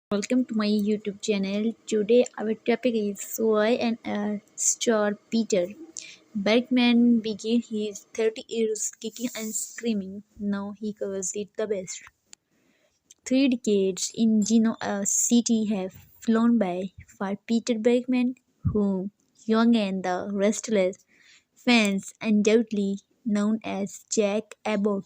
Welcome to my YouTube channel. Today our topic is why and star Peter. Bergman began his 30 years kicking and screaming. Now he calls it the best. 3 decades in Genoa City have flown by for Peter Bergman, whom young and the restless fans undoubtedly known as Jack Abbott.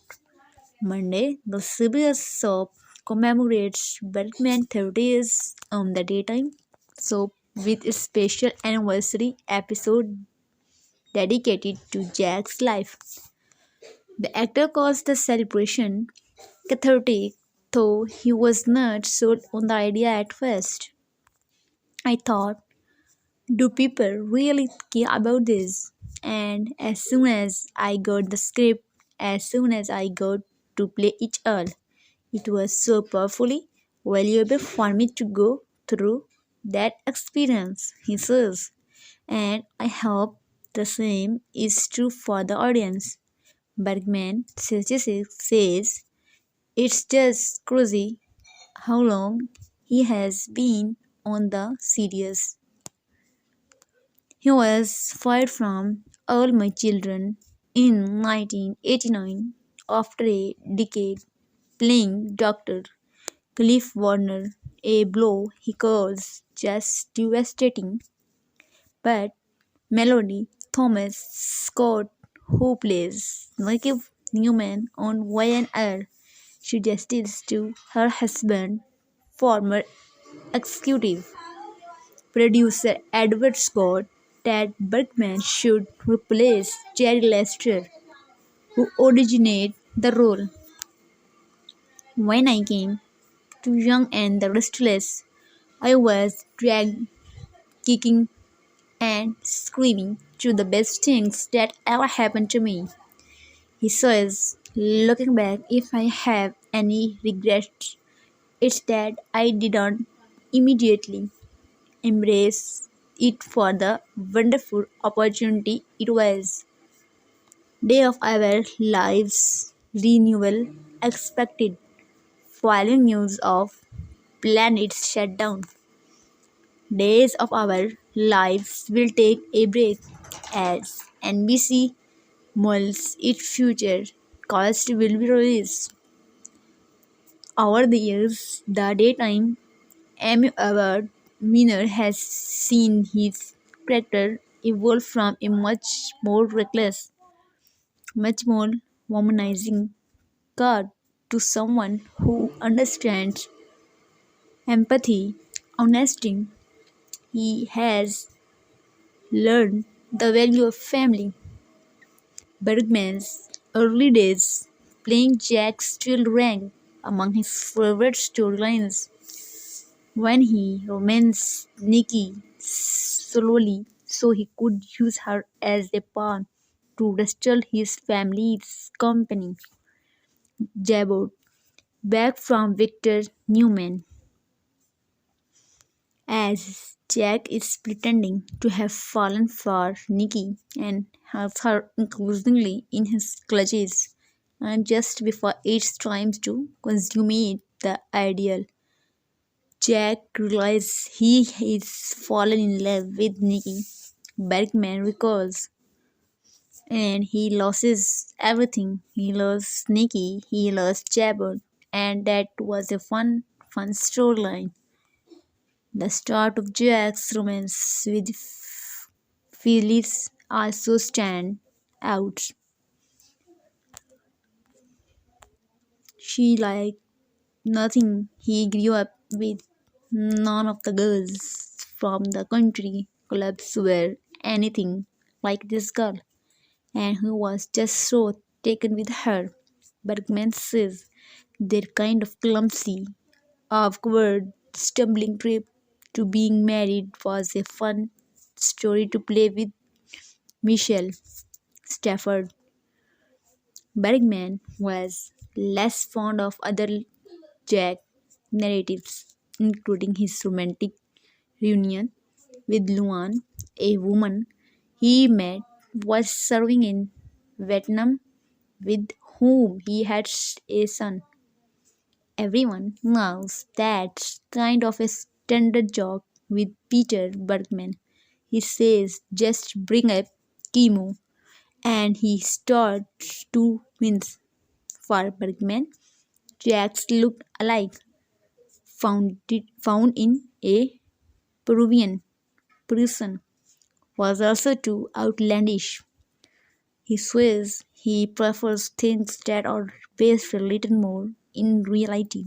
Monday, the CBS soap commemorates Bergman's 30 years on the daytime soap with a special anniversary episode dedicated to Jack's life. The actor calls the celebration cathartic, though he was not sold on the idea at first. I thought, do people really care about this? And as soon as I got the script, as soon as I got to play it all, it was so powerfully valuable for me to go through that experience, he says. And I hope the same is true for the audience. Bergman says it's just crazy how long he has been on the series. He was fired from All My Children in 1989 after a decade playing Dr. Cliff Warner, a blow he calls just devastating. But Melody Thomas Scott, who plays Nikki Newman on Y&R, suggested to her husband, former executive producer Edward Scott, that Bergman should replace Jerry Lester, who originated the role. When I came to Young and the Restless, I was dragged, kicking and screaming to the best things that ever happened to me. He says, looking back, if I have any regrets, it's that I didn't immediately embrace it for the wonderful opportunity it was. Day of our lives renewal expected following news of planet's shutdown. Days of our lives will take a break as NBC mulls its future cost will be released. Over the years, the daytime Emmy Award winner has seen his character evolve from a much more reckless, much more womanizing card to someone who understands empathy, honesty. He has learned the value of family. Bergman's early days playing Jack still rank among his favorite storylines. When he romanced Nikki slowly so he could use her as a pawn to wrestle his family's company. Jabot, back from Victor Newman, as Jack is pretending to have fallen for Nikki and has her increasingly in his clutches, and just before it's time to consummate the ideal, Jack realizes he is fallen in love with Nikki. Bergman recalls, and he loses everything. He lost Nikki, he lost Jabot, and that was a fun storyline. The start of Jack's romance with Phyllis also stand out. She liked nothing he grew up with. None of the girls from the country clubs were anything like this girl, and he was just so taken with her. Bergman says their kind of clumsy, awkward, stumbling trip to being married was a fun story to play with Michelle Stafford. Bergman was less fond of other Jack narratives, including his romantic reunion with Luan, a woman he met was serving in Vietnam with whom he had a son. Everyone knows that's kind of a standard joke with Peter Bergman. He says, just bring up chemo, and he starts to wins. For Bergman, Jacks look alike, found in a Peruvian prison, was also too outlandish. He swears he prefers things that are based a little more in reality.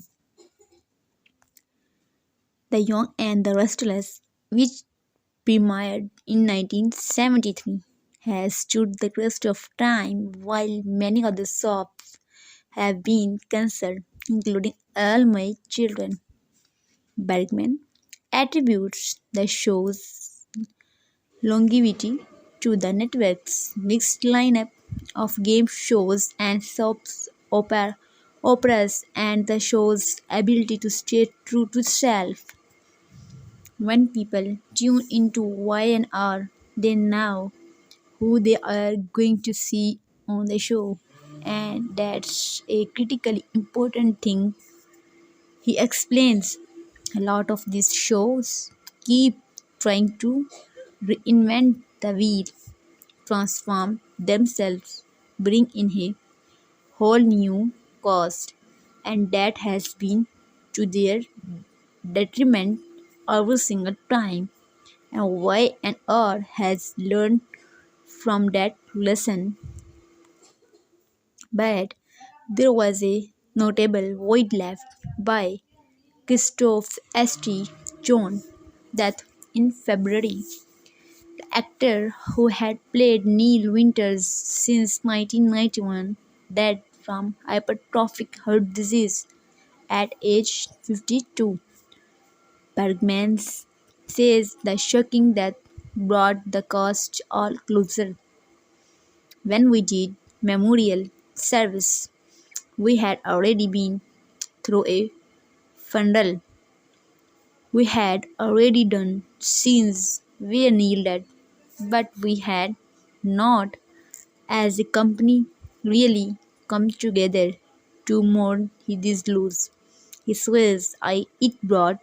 The Young and the Restless, which premiered in 1973, has stood the test of time while many other soaps have been cancelled, including All My Children. Bergman attributes the show's longevity to the network's mixed lineup of game shows and operas and the show's ability to stay true to self. When people tune into Y&R, they know who they are going to see on the show, and that's a critically important thing. He explains a lot of these shows keep trying to reinvent the wheel, transform themselves, bring in a whole new cast, and that has been to their detriment every single time. And Y&R has learned from that lesson, but there was a notable void left by Christoph St. John death in February. The actor who had played Neil Winters since 1991 died from hypertrophic heart disease at age 52. Bergman says the shocking death brought the cast all closer. When we did memorial service, we had already been through a funeral. We had already done scenes where Neil died, but we had not, as a company, really come together to mourn his loss. He swears it brought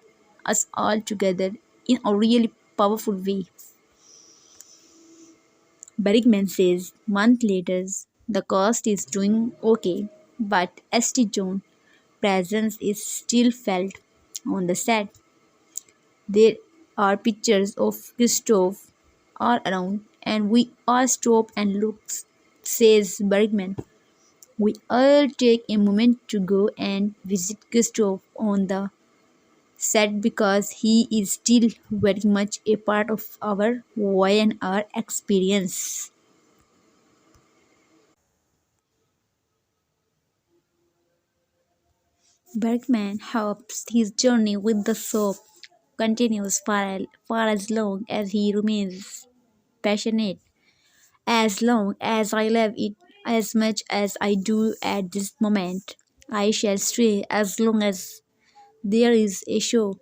us all together in a really powerful way. Bergman says month later the cast is doing okay, but St. John's presence is still felt on the set. There are pictures of Christoph all around, and we all stop and look, says Bergman. We all take a moment to go and visit Christoph on the set because he is still very much a part of our Y&R experience. Bergman hopes his journey with the soap continues for as long as he remains passionate. As long as I love it as much as I do at this moment, I shall stay as long as there is a show.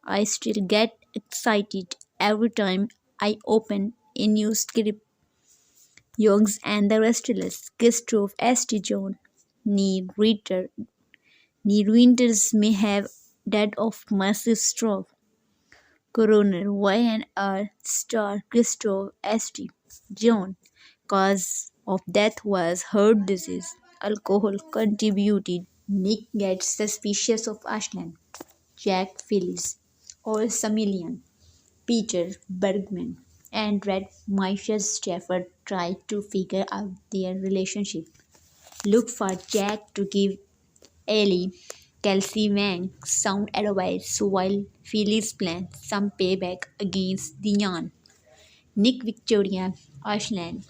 I still get excited every time I open a new script. Youngs and the Restless, Christoph St. John, Neil Ritter. Neil Winters may have died of massive stroke. Coroner Y&R star Christoph St. John. Cause of death was heart disease. Alcohol contributed. Nick gets suspicious of Ashland. Jack Phillips, or Samilian, Peter Bergman, and Red Michael Stafford try to figure out their relationship. Look for Jack to give Ellie Kelsey Wang sound advice while Phyllis plans some payback against Dion. Nick Victoria Ashland.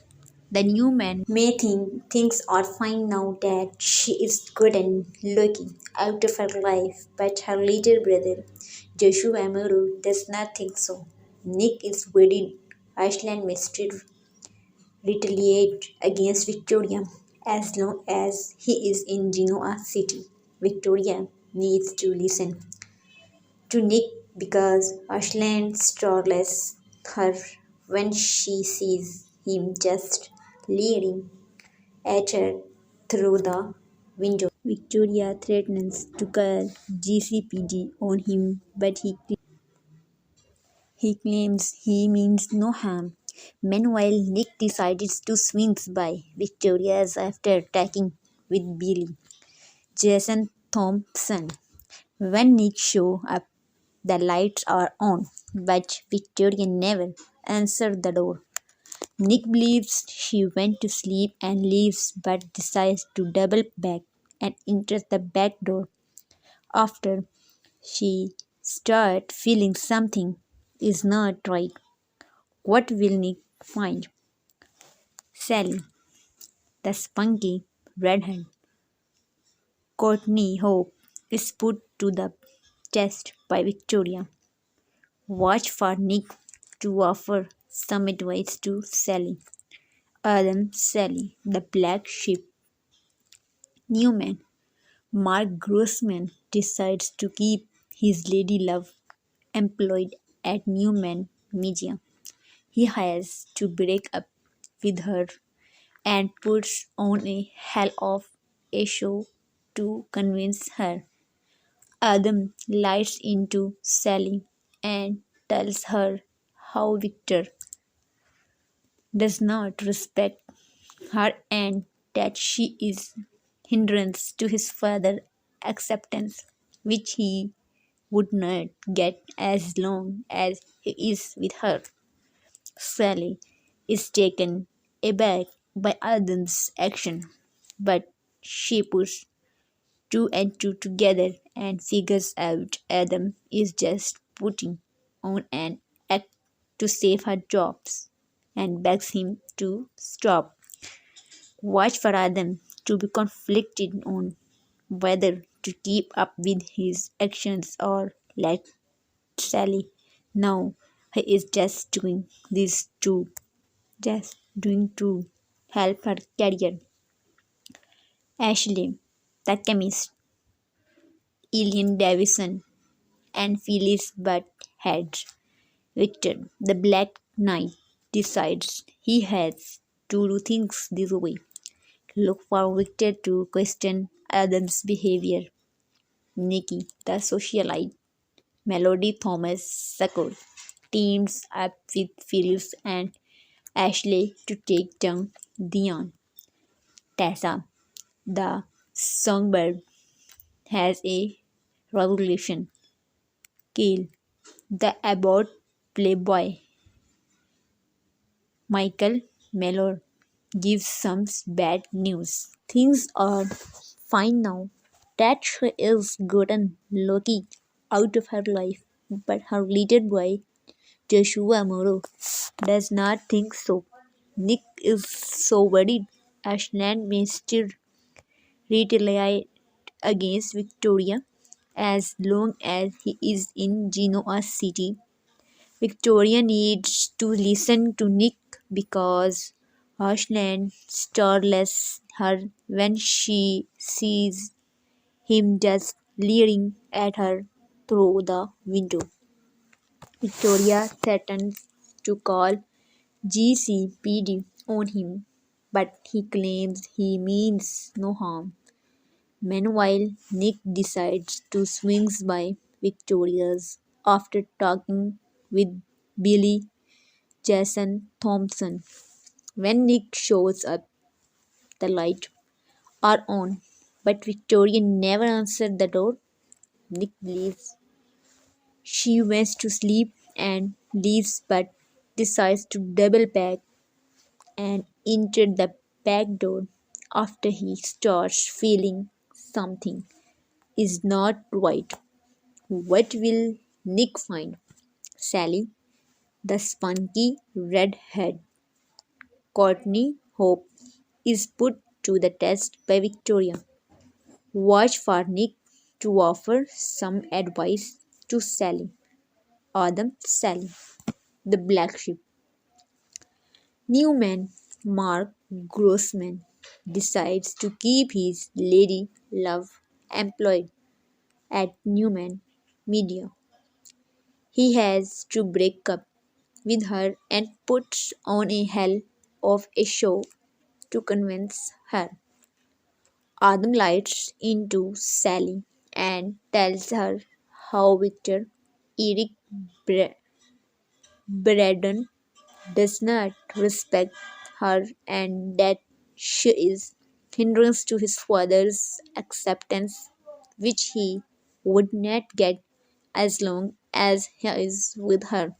The new man may think things are fine now that she is good and looking out of her life, but her little brother, Joshua Amuru, does not think so. Nick is worried Ashland may still retaliate against Victoria as long as he is in Genoa City. Victoria needs to listen to Nick because Ashland startles her when she sees him just leering at her through the window. Victoria threatens to call GCPD on him, but he claims he means no harm. Meanwhile, Nick decides to swing by Victoria's after attacking with Billy. Jason Thompson. When Nick shows up, the lights are on, but Victoria never answers the door. Nick believes she went to sleep and leaves but decides to double back and enters the back door. After she starts feeling something is not right. What will Nick find? Sally, the spunky redhead. Courtney Hope is put to the test by Victoria. Watch for Nick to offer some advice to Sally. Adam Sally, the black sheep. Newman, Mark Grossman decides to keep his lady love employed at Newman Media. He has to break up with her and puts on a hell of a show to convince her. Adam lights into Sally and tells her how Victor does not respect her and that she is hindrance to his father acceptance, which he would not get as long as he is with her. Sally is taken aback by Adam's action, but she puts two and two together and figures out Adam is just putting on an act to save her jobs and begs him to stop. Watch for Adam to be conflicted on whether to keep up with his actions or let Sally know he is just doing to help her career. Ashley, the chemist, Ellen Davison, and Phyllis Butt heads. Victor, the Black Knight, decides he has to do things this way. Look for Victor to question Adam's behavior. Nikki, the socialite, Melody Thomas Sackett, teams up with Phyllis and Ashley to take down Dion. Tessa, the songbird, has a revolution. Kill, the abbot playboy, Michael Mellor, gives some bad news. Things are fine now that she is gotten Loki out of her life, but her little boy, Joshua Morrow, does not think so. Nick is so worried Ashland may still retaliate against Victoria as long as he is in Genoa City. Victoria needs to listen to Nick because Ashland startles her when she sees him just leering at her through the window. Victoria threatens to call GCPD on him, but he claims he means no harm. Meanwhile, Nick decides to swing by Victoria's after talking with Billy Jason Thompson. When Nick shows up, the lights are on, but Victoria never answered the door. Nick believes she went to sleep and leaves but decides to double back and enter the back door after he starts feeling something is not right. What will Nick find? Sally, the spunky redhead, Courtney Hope, is put to the test by Victoria. Watch for Nick to offer some advice to Sally. Adam Sally, the black sheep. Newman, Mark Grossman, decides to keep his lady love employed at Newman Media. He has to break up with her and puts on a hell of a show to convince her. Adam lights into Sally and tells her how Victor Eric Bra- Braddon does not respect her and that she is hindrance to his father's acceptance, which he would not get as long as he is with her.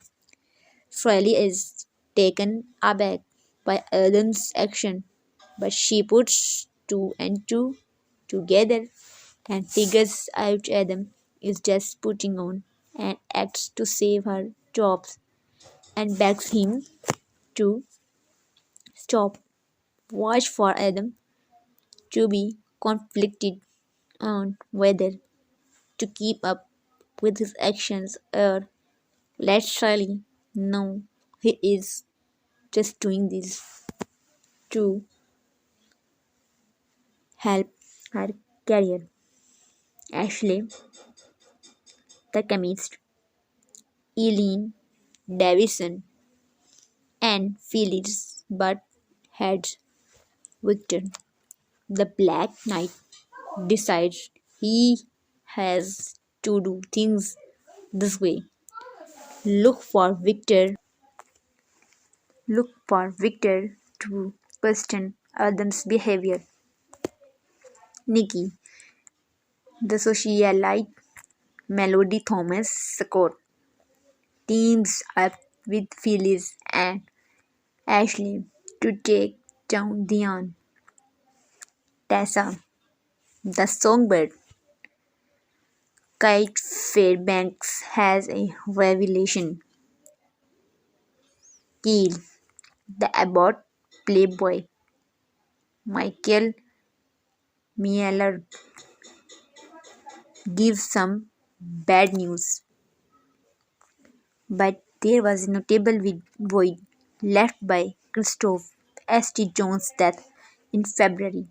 Sally is taken aback by Adam's action, but she puts two and two together and figures out Adam is just putting on an act to save her jobs and begs him to stop. Watch for Adam to be conflicted on whether to keep up with his actions or let Sally know he is just doing this to help her career. Ashley, the chemist, Eileen Davison, and Phyllis but heads Victor. The Black Knight decides he has to do things this way. Look for Victor. Look for Victor to question Adam's behavior. Nikki, the socialite Melody Thomas Scott, teams up with Phyllis and Ashley to take down Dion. Tessa, the songbird, Kate Fairbanks has a revelation. Keel, the abbot playboy, Michael Miller, gives some bad news. But there was a notable void left by Christoph St. John's death in February.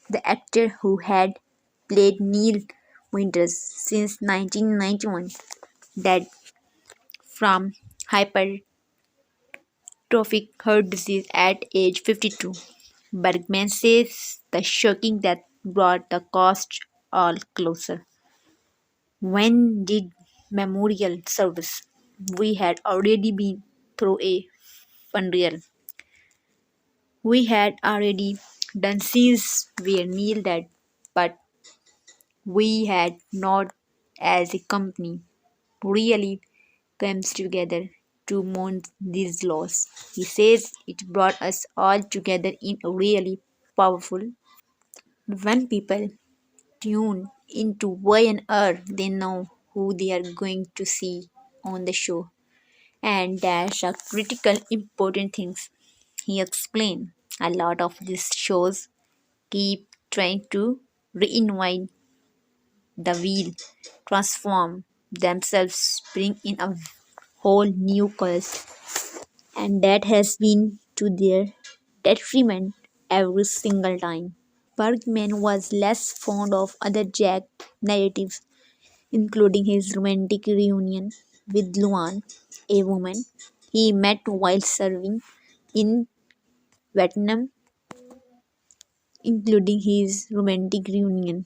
The actor who had played Neil Winters since 1991 died from hypertrophic heart disease at age 52. Bergman says the shocking death brought the cost all closer. When did memorial service? We had already been through a funeral. We had already done scenes where Neil died, but we had not, as a company, really comes together to mourn this loss. He says it brought us all together in a really powerful. When people tune into Y&R, they know who they are going to see on the show. And that's a critical important things. He explained a lot of these shows keep trying to reinvent the wheel, transform themselves, bring in a whole new cast, and that has been to their detriment every single time. Bergman was less fond of other Jack narratives, including his romantic reunion with Luan, a woman he met while serving in Vietnam, including his romantic reunion,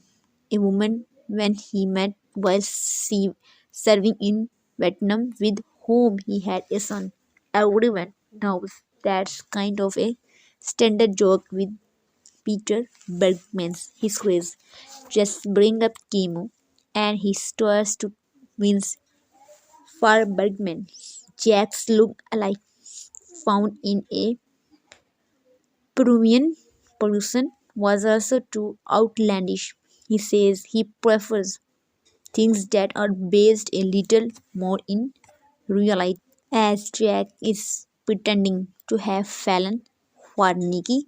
a woman when he met while serving in Vietnam with whom he had a son. Everyone knows that's kind of a standard joke with Peter Bergman's histories. Just bring up chemo and he starts to wins for Bergman. Jack's look alike found in a Peruvian person was also too outlandish. He says he prefers things that are based a little more in reality. As Jack is pretending to have fallen for Nikki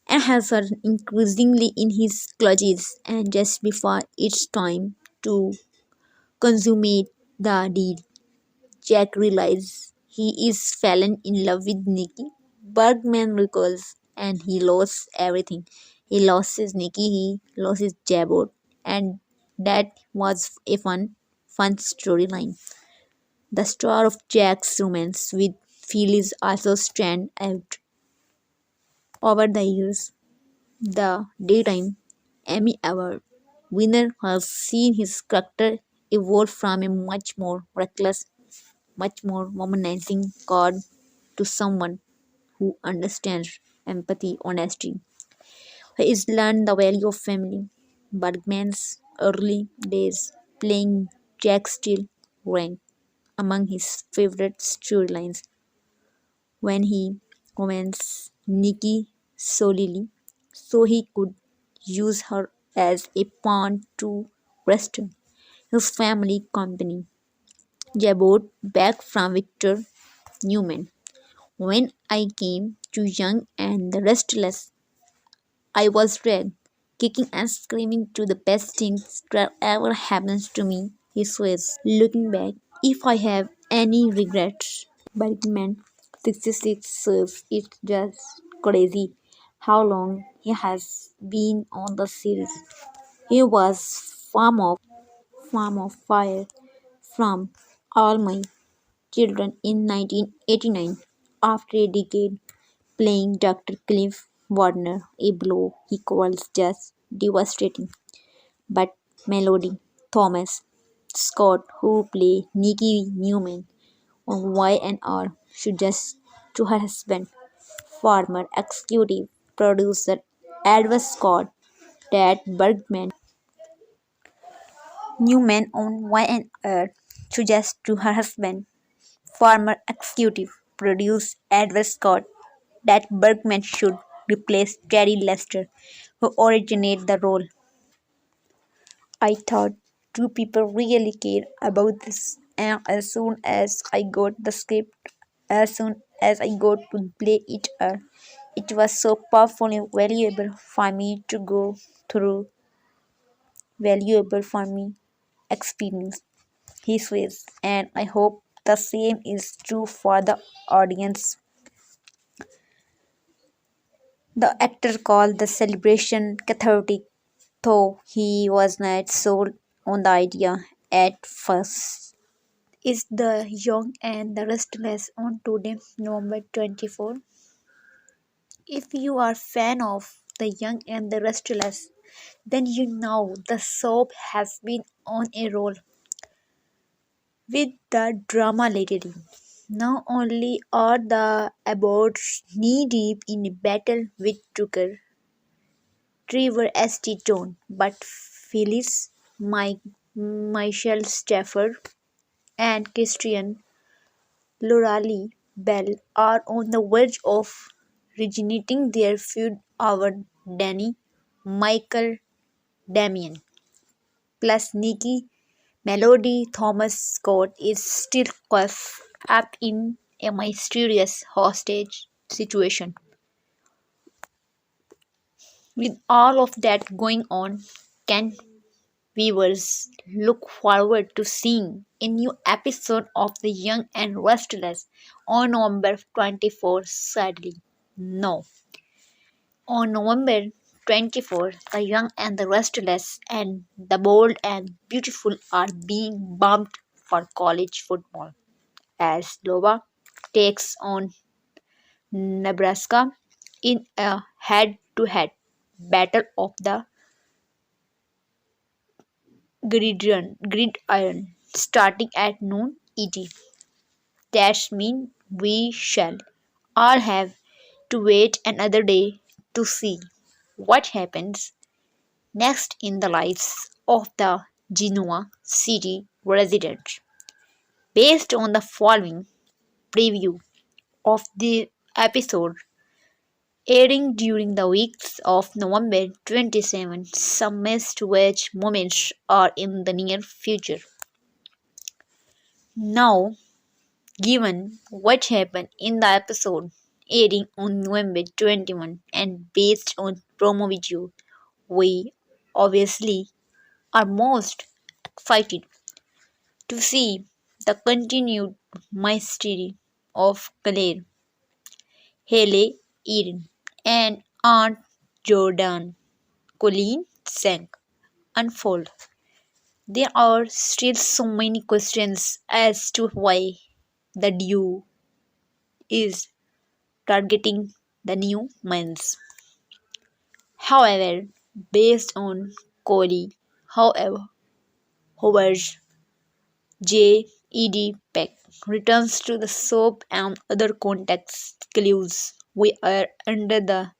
and has her increasingly in his clutches, and just before it's time to consummate the deed, Jack realizes he is fallen in love with Nikki. Bergman recalls, and he lost everything. He lost his Nikki, he lost his Jabot, and that was a fun storyline. The star of Jack's romance with Phyllis also stand out over the years. The daytime Emmy Award winner has seen his character evolve from a much more reckless, much more womanizing god to someone who understands empathy, honesty. He has learned the value of family. Bergman's early days playing Jack still rank among his favorite storylines when he romanced Nikki solely so he could use her as a pawn to wrestle his family company. Jabot back from Victor Newman. When I came to Young and the Restless, I was red, kicking and screaming to the best things that ever happens to me, he says. Looking back, if I have any regrets, Bergman 66 says it's just crazy how long he has been on the series. He was Farm of Fire from All My Children in 1989, after a decade playing Doctor Cliff Warner, a blow he calls just devastating. But Melody Thomas Scott, who played Nikki Newman on Y&R, should just to her husband, former executive producer Edward Scott, that Newman on Y&R suggests to her husband, former executive producer Edward Scott, that Bergman should replace Terry Lester, who originated the role. I thought, do people really care about this? And as soon as I got the script, as soon as I got to play it was so powerfully valuable for me experience, he says, and I hope the same is true for the audience. The actor called the celebration cathartic, though he was not sold on the idea at first. Is The Young and the Restless on today, November 24? If you are a fan of The Young and the Restless, then you know the soap has been on a roll with the drama lately. Not only are the Abbotts knee deep in a battle with Trevor St. John, but Phyllis, Michael Stafford, and Christian Lorelai Bell are on the verge of reigniting their feud over Danny Michael Damian. Plus, Nikki Melody Thomas Scott is still caught up in a mysterious hostage situation. With all of that going on, can viewers look forward to seeing a new episode of The Young and Restless on November 24? Sadly, no. On November 24, The Young and the Restless and The Bold and Beautiful are being bumped for college football as Iowa takes on Nebraska in a head-to-head battle of the gridiron starting at noon ET. That means we shall all have to wait another day to see what happens next in the lives of the Genoa City residents. Based on the following preview of the episode airing during the weeks of November 27, some must-watch moments are in the near future. Now, given what happened in the episode airing on November 21 and based on promo video, we obviously are most excited to see the continued mystery of Claire, Haley, Erin, and Aunt Jordan, Colleen Sang unfold. There are still so many questions as to why the duo is targeting the new men's. However, based on Coley. However, Howard's J.E.D. Peck returns to the soap and other context clues. We are under the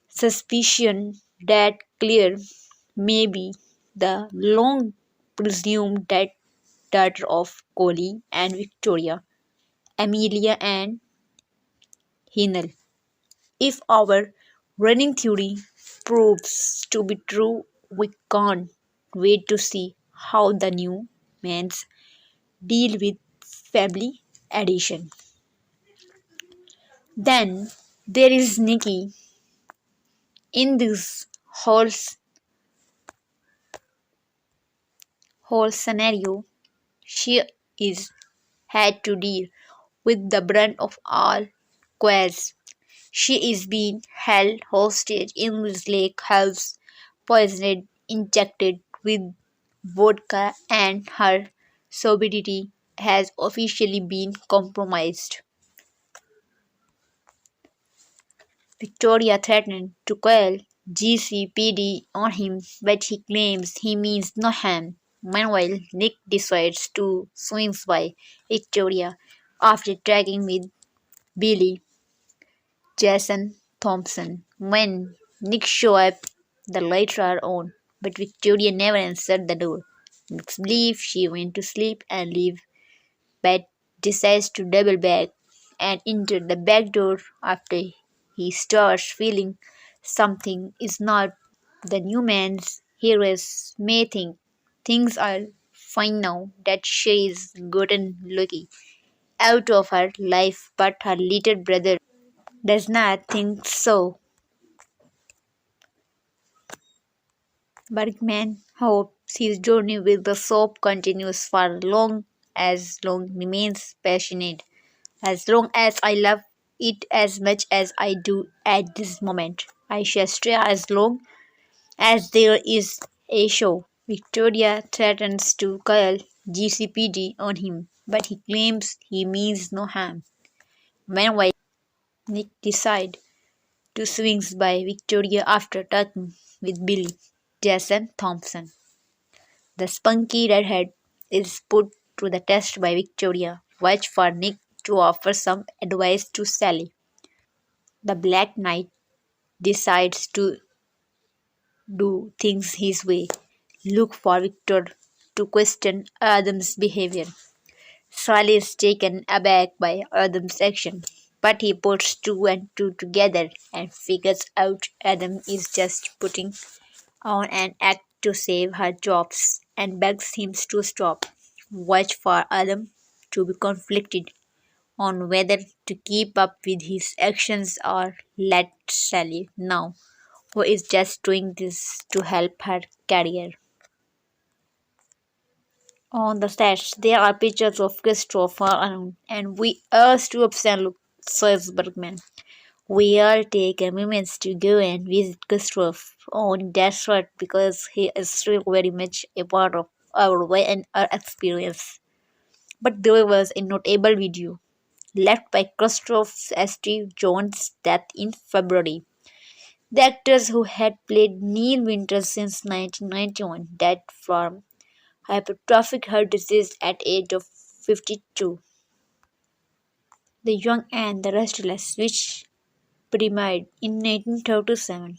suspicion that Claire may be the long presumed dead daughter of Coley and Victoria, Amelia and Hinel. If our running theory proves to be true, we can't wait to see how the new mans deal with family addition. Then there is Nikki. In this whole scenario, she is had to deal with the brunt of all quests. She is being held hostage in this lake house, poisoned, injected with vodka, and her sobriety has officially been compromised. Victoria threatened to call GCPD on him, but he claims he means no harm. Meanwhile, Nick decides to swing by Victoria after tracking with Billy Jason Thompson. When Nick shows up, the lights are on, but Victoria never answered the door. Nick believes she went to sleep and leave, but decides to double back and enter the back door after he starts feeling something is not. The new man's heroes may think things are fine now that she is gotten lucky out of her life, but her little brother does not think so. Bergman hopes his journey with the soap continues for long remains passionate. As long as I love it as much as I do at this moment, I shall stay as long as there is a show. Victoria threatens to call GCPD on him, but he claims he means no harm. Meanwhile, Nick decides to swing by Victoria after talking with Billy Jason Thompson. The spunky redhead is put to the test by Victoria. Watch for Nick to offer some advice to Sally. The Black Knight decides to do things his way. Look for Victor to question Adam's behavior. Sally is taken aback by Adam's action, but he puts two and two together and figures out Adam is just putting on an act to save her jobs and begs him to stop. Watch for Adam to be conflicted on whether to keep up with his actions or let Sally know who is just doing this to help her career. On the stage, there are pictures of Christopher around, and we urge to upset look, says Bergman. We all take a moment to go and visit Christopher on that shot because he is still very much a part of our way and our experience. But there was a notable video left by Christopher Steve Jones' death in February. The actors who had played Neil Winters since 1991 died from hypertrophic heart disease at age of 52. The Young and the Restless, which premiered in 1937,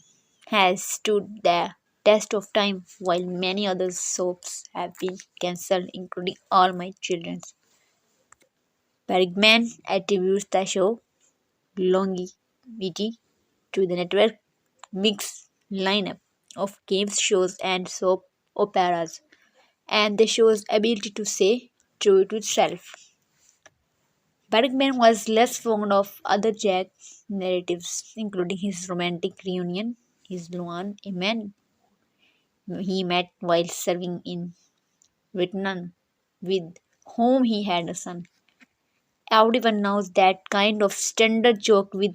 has stood the test of time while many other soaps have been cancelled, including All My Children's. Bergman attributes the show longevity to the network mixed lineup of game shows and soap operas, and the show's ability to stay true to itself. Bergman was less fond of other Jack narratives, including his romantic reunion, his Luan, a man he met while serving in Vietnam, with whom he had a son. Everyone knows that kind of standard joke with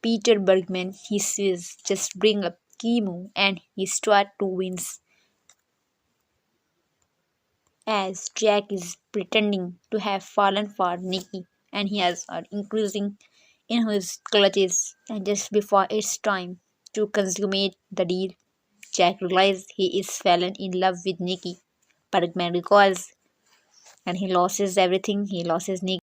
Peter Bergman. He says, just bring up chemo and he starts to wince as Jack is pretending to have fallen for Nicky and he has are increasing in his clutches and just before its time. to consummate the deal. Jack realizes he is fallen in love with Nikki. Bergman recalls and he loses everything. He loses Nikki.